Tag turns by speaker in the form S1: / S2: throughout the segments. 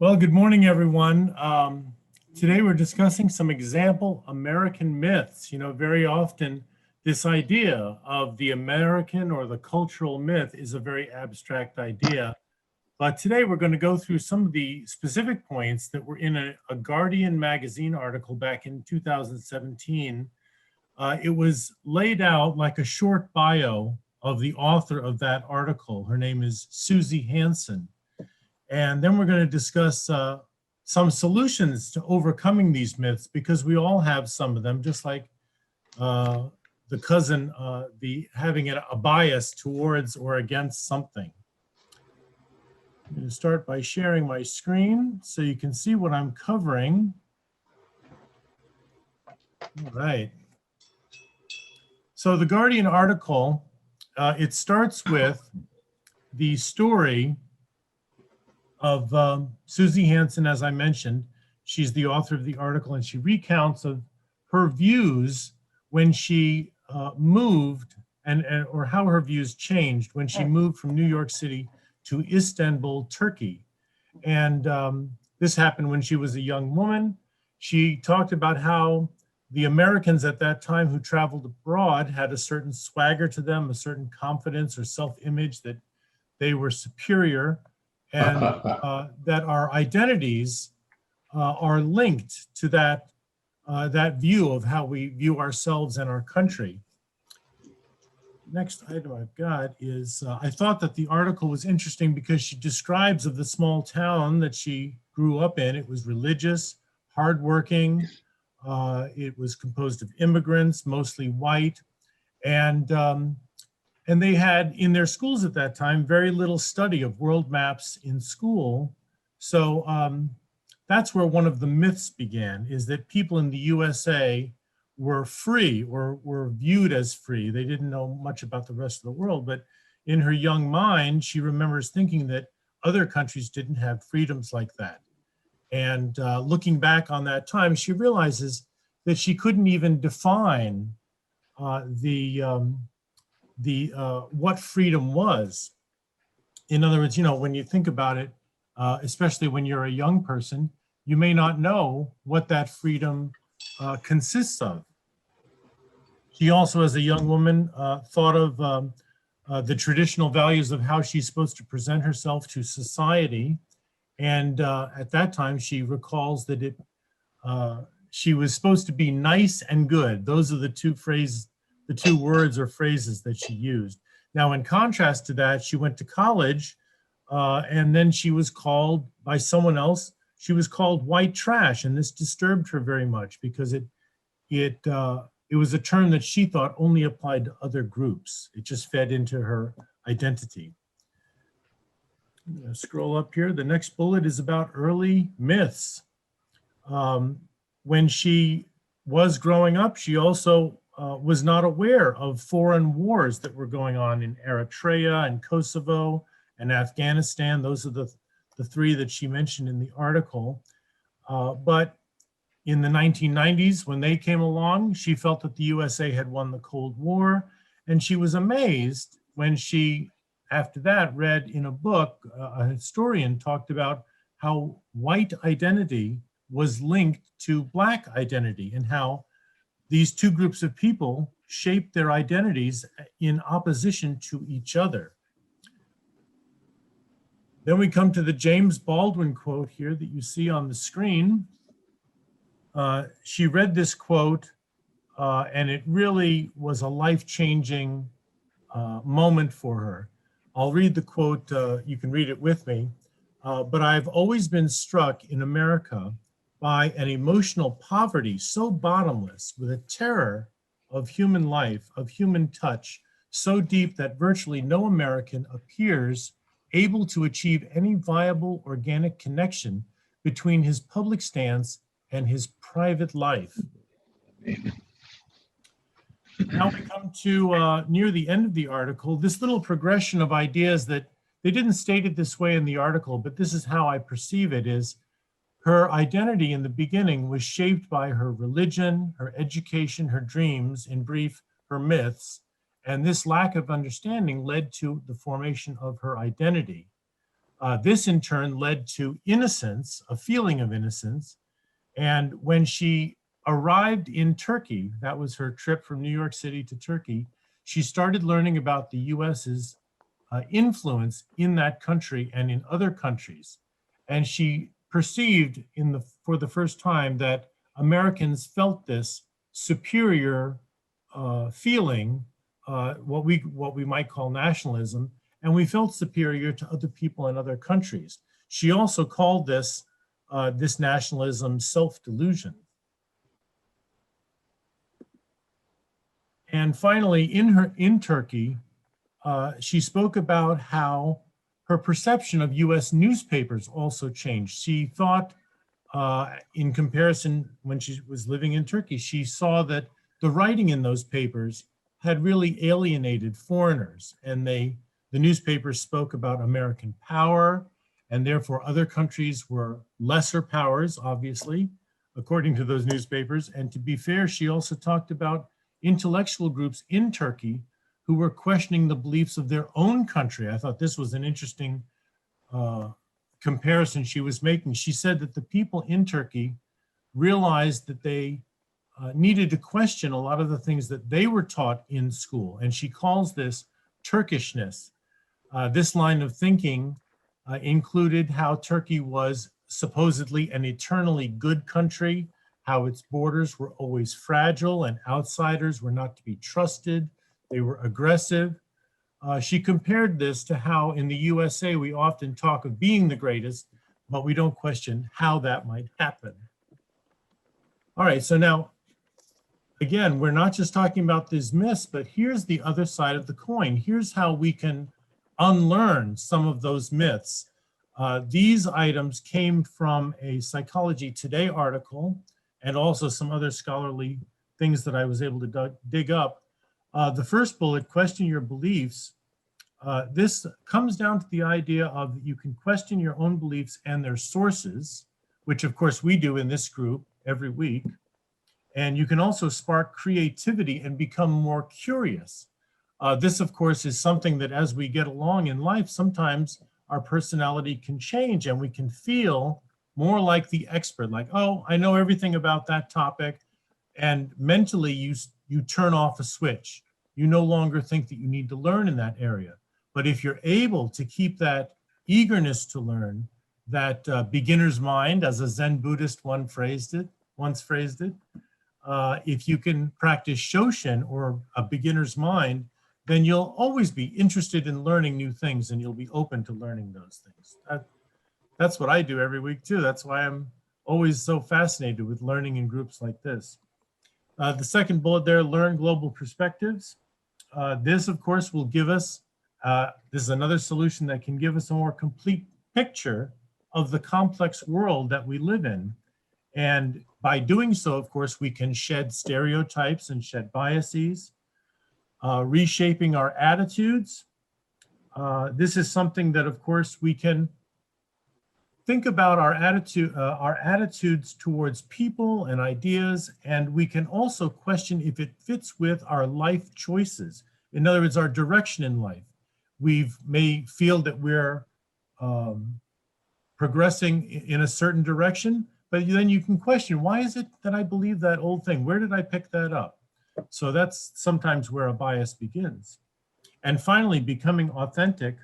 S1: Well, good morning, everyone. Today we're discussing some example American myths. Very often this idea of the American or the cultural myth is a very abstract idea. But today we're going to go through some of the specific points that were in a Guardian magazine article back in 2017. It was laid out like a short bio of the author of that article. Her name is Susie Hansen. And then we're going to discuss some solutions to overcoming these myths, because we all have some of them, just like the cousin, having a bias towards or against something. I'm going to start by sharing my screen so you can see what I'm covering. All right. So the Guardian article, it starts with the story of Susie Hansen. As I mentioned. She's the author of the article, and she recounts of her views when she moved, or how her views changed when she moved from New York City to Istanbul, Turkey. And this happened when she was a young woman. She talked about how the Americans at that time who traveled abroad had a certain swagger to them, a certain confidence or self-image that they were superior, and that our identities are linked to that view of how we view ourselves and our country. Next item I've got is, I thought that the article was interesting because she describes of the small town that she grew up in. It was religious, hardworking. It was composed of immigrants, mostly white, and they had in their schools at that time very little study of world maps in school. So that's where one of the myths began, is that people in the USA were free, or were viewed as free. They didn't know much about the rest of the world, but in her young mind, she remembers thinking that other countries didn't have freedoms like that. And looking back on that time, she realizes that she couldn't even define what freedom was. In other words, when you think about it, especially when you're a young person, you may not know what that freedom consists of. She also, as a young woman, thought of the traditional values of how she's supposed to present herself to society. And at that time, she recalls that she was supposed to be nice and good. Those are the two words or phrases that she used. Now, in contrast to that, she went to college, and then she was called by someone else. She was called white trash, and this disturbed her very much because it was a term that she thought only applied to other groups. It just fed into her identity. I'm going to scroll up here. The next bullet is about early myths. When she was growing up, she also was not aware of foreign wars that were going on in Eritrea and Kosovo and Afghanistan. Those are the three that she mentioned in the article. But in the 1990s, when they came along, she felt that the USA had won the Cold War, and she was amazed when she, after that, read in a book, a historian talked about how white identity was linked to Black identity, and how these two groups of people shaped their identities in opposition to each other. Then we come to the James Baldwin quote here that you see on the screen. She read this quote, and it really was a life-changing moment for her. I'll read the quote, you can read it with me. But I've always been struck in America by an emotional poverty so bottomless, with a terror of human life, of human touch, so deep that virtually no American appears able to achieve any viable organic connection between his public stance and his private life. Now we come to near the end of the article, this little progression of ideas that they didn't state it this way in the article, but this is how I perceive it, is her identity in the beginning was shaped by her religion, her education, her dreams, in brief, her myths. And this lack of understanding led to the formation of her identity. This in turn led to innocence, a feeling of innocence. And when she arrived in Turkey, that was her trip from New York City to Turkey, she started learning about the US's influence in that country and in other countries. And she perceived for the first time that Americans felt this superior feeling, what we might call nationalism, and we felt superior to other people in other countries. She also called this nationalism self-delusion. And finally, in Turkey, she spoke about how her perception of US newspapers also changed. She thought, in comparison, when she was living in Turkey, she saw that the writing in those papers had really alienated foreigners, and the newspapers spoke about American power, and therefore other countries were lesser powers, obviously, according to those newspapers. And to be fair, she also talked about intellectual groups in Turkey who were questioning the beliefs of their own country. I thought this was an interesting comparison she was making. She said that the people in Turkey realized that they needed to question a lot of the things that they were taught in school. And she calls this Turkishness. This line of thinking included how Turkey was supposedly an eternally good country, how its borders were always fragile and outsiders were not to be trusted. They were aggressive. She compared this to how in the USA we often talk of being the greatest, but we don't question how that might happen. All right, so now, again, we're not just talking about these myths, but here's the other side of the coin. Here's how we can unlearn some of those myths. These items came from a Psychology Today article and also some other scholarly things that I was able to dig up. The first bullet, question your beliefs. This comes down to the idea of you can question your own beliefs and their sources, which of course we do in this group every week. And you can also spark creativity and become more curious. This, of course, is something that as we get along in life, sometimes our personality can change and we can feel more like the expert, like, oh, I know everything about that topic. And mentally, you turn off a switch. You no longer think that you need to learn in that area. But if you're able to keep that eagerness to learn, that beginner's mind, as a Zen Buddhist once phrased it, if you can practice Shoshin, or a beginner's mind, then you'll always be interested in learning new things and you'll be open to learning those things. That's what I do every week too. That's why I'm always so fascinated with learning in groups like this. The second bullet there, learn global perspectives. This, of course, will give us, this is another solution that can give us a more complete picture of the complex world that we live in. And by doing so, of course, we can shed stereotypes and shed biases, reshaping our attitudes. This is something that, of course, we can think about our attitudes towards people and ideas, and we can also question if it fits with our life choices. In other words, our direction in life. We may feel that we're progressing in a certain direction, but then you can question, why is it that I believe that old thing? Where did I pick that up? So that's sometimes where a bias begins. And finally, becoming authentic.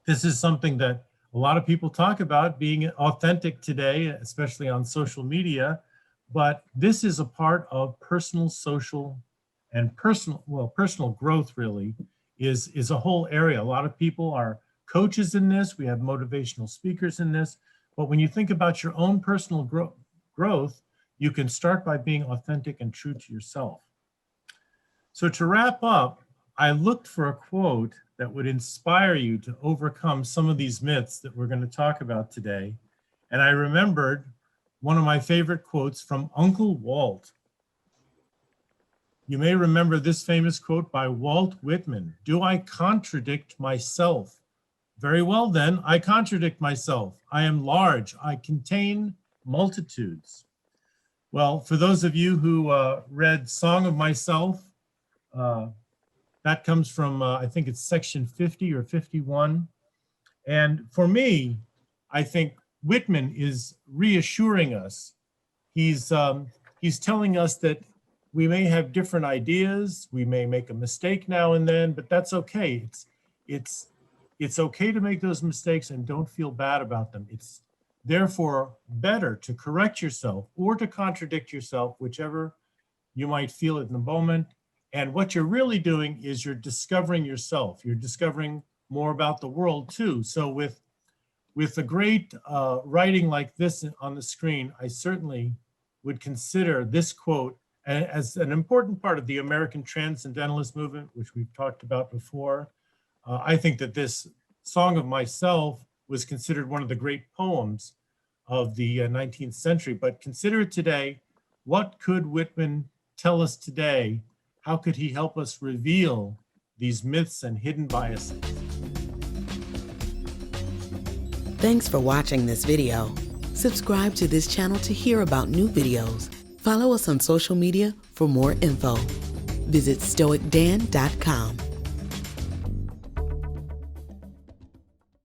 S1: This is something that a lot of people talk about, being authentic today, especially on social media, but this is a part of personal, social, and personal growth really is a whole area. A lot of people are coaches in this. We have motivational speakers in this. But when you think about your own personal growth, you can start by being authentic and true to yourself. So to wrap up, I looked for a quote that would inspire you to overcome some of these myths that we're going to talk about today. And I remembered one of my favorite quotes from Uncle Walt. You may remember this famous quote by Walt Whitman. Do I contradict myself? Very well then, I contradict myself. I am large. I contain multitudes. Well, for those of you who read Song of Myself, that comes from, I think it's section 50 or 51. And for me, I think Whitman is reassuring us. He's telling us that we may have different ideas, we may make a mistake now and then, but that's okay. It's okay to make those mistakes and don't feel bad about them. It's therefore better to correct yourself or to contradict yourself, whichever you might feel at the moment. And what you're really doing is you're discovering yourself. You're discovering more about the world too. So with a great writing like this on the screen, I certainly would consider this quote as an important part of the American Transcendentalist movement, which we've talked about before. I think that this Song of Myself was considered one of the great poems of the 19th century, but consider it today. What could Whitman tell us today? How could he help us reveal these myths and hidden biases?
S2: Thanks for watching this video. Subscribe to this channel to hear about new videos. Follow us on social media for more info. Visit StoicDan.com.